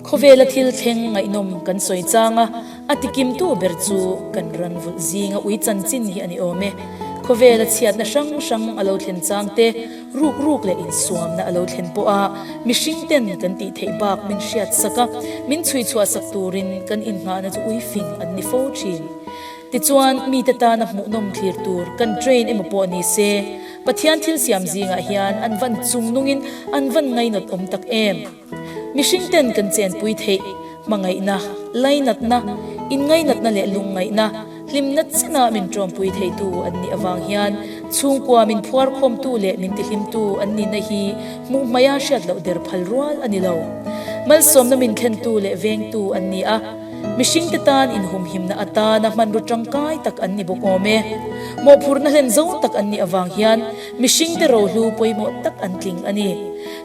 Khovela thil theng ngai nom kan soi changa atikim tu berchu kan ran vul zinga ui chan chin hi ani ome Khovela chiat na sang sang alo thlen changte ruk le in suam na alo thlen po a mishing ten kan ti thei bak min hriat saka min chui chua sak turin kan in nga na chu ui fing an ni fo thin ti chuan mi ta na mu nom thlir tur kan train emapo ni se pathian thil siam zinga hian an van chung nungin an van ngai not om tak em mishing ten kan chen pui thei mangai na lainat na in ngai nat na le lung ngai na limnat chana min trom pui thei tu anni awang hian chung kwa min phuar khom tu le min ti hlim tu anni na hi mu maya shat lo der phal rual ani lo mal som na min khen tu le veng tu anni a mishing te tan in hum him na ata na man ru tangkai tak anni bokome mo phur na len zo tak anni awang hian mishing te ro hlu poimo tak an tling ani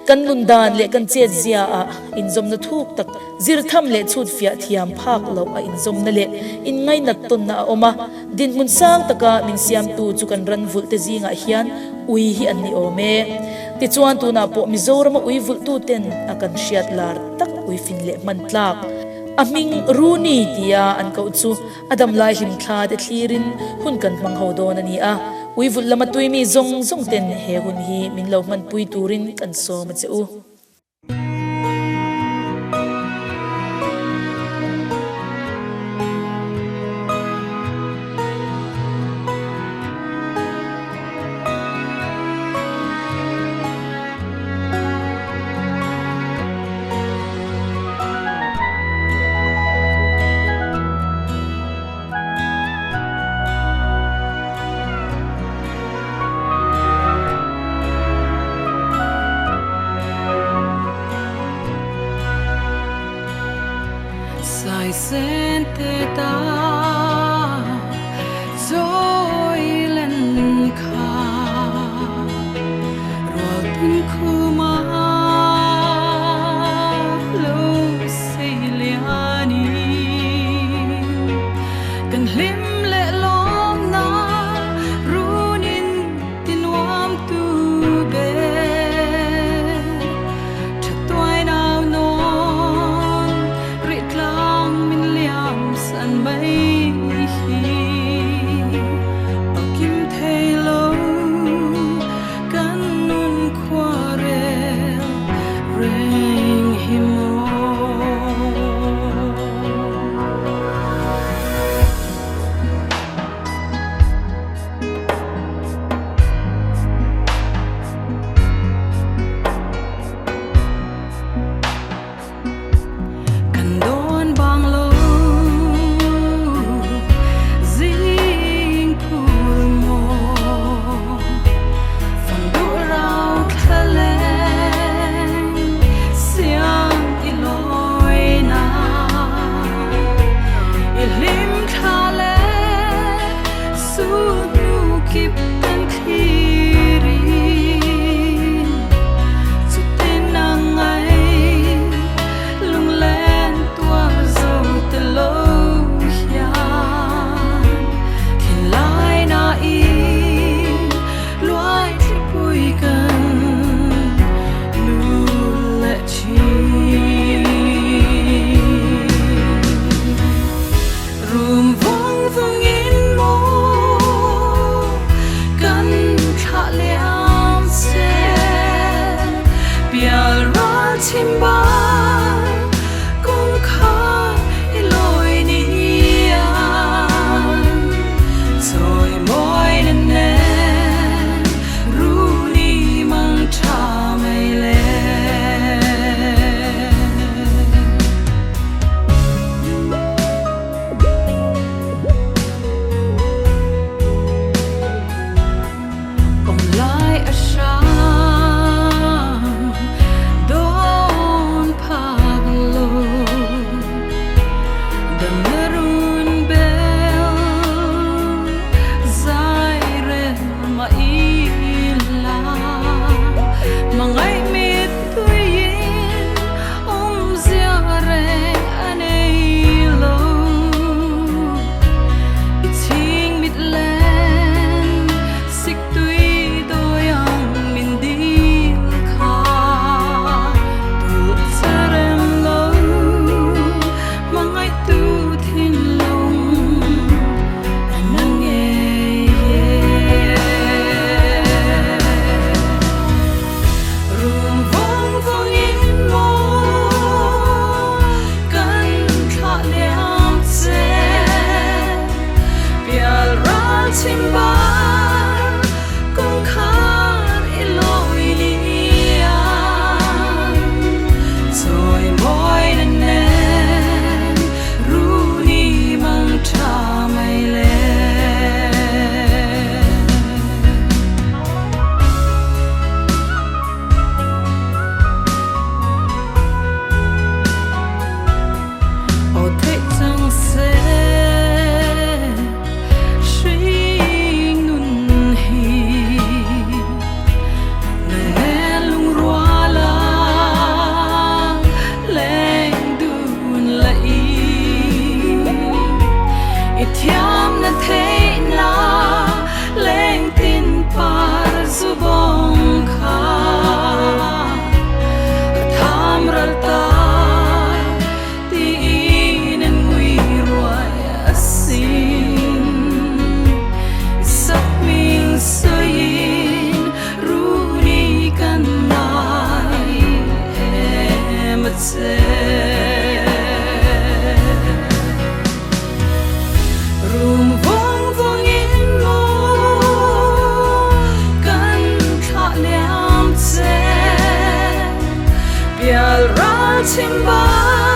kan lundan le kan che zia a inzom na thuk tak zir tham le chut fia thiam phak lo a inzom na le in ngai nat ton na oma din mun sang taka min siam tu chu kan ran vul te zinga hian ui hi an ni ome ti chuan tu na po mizoram ui vul tu ten akan hriat lar tak ui fin le man tlak aming runi tia an kau chu adam lai him thla te thlirin hun kan mang ho don ani a ui vul lama tuimi zong zong ten he hun hi min lo man pui turin kan so ma cheu Sai sente ta zoi len kha ro tin khuma lo sei liani kan hlim le lom na runin tinwam tu be chatwai now no san mai hi akim thelo kan nun khware ring himo kan don bang lo don chim bay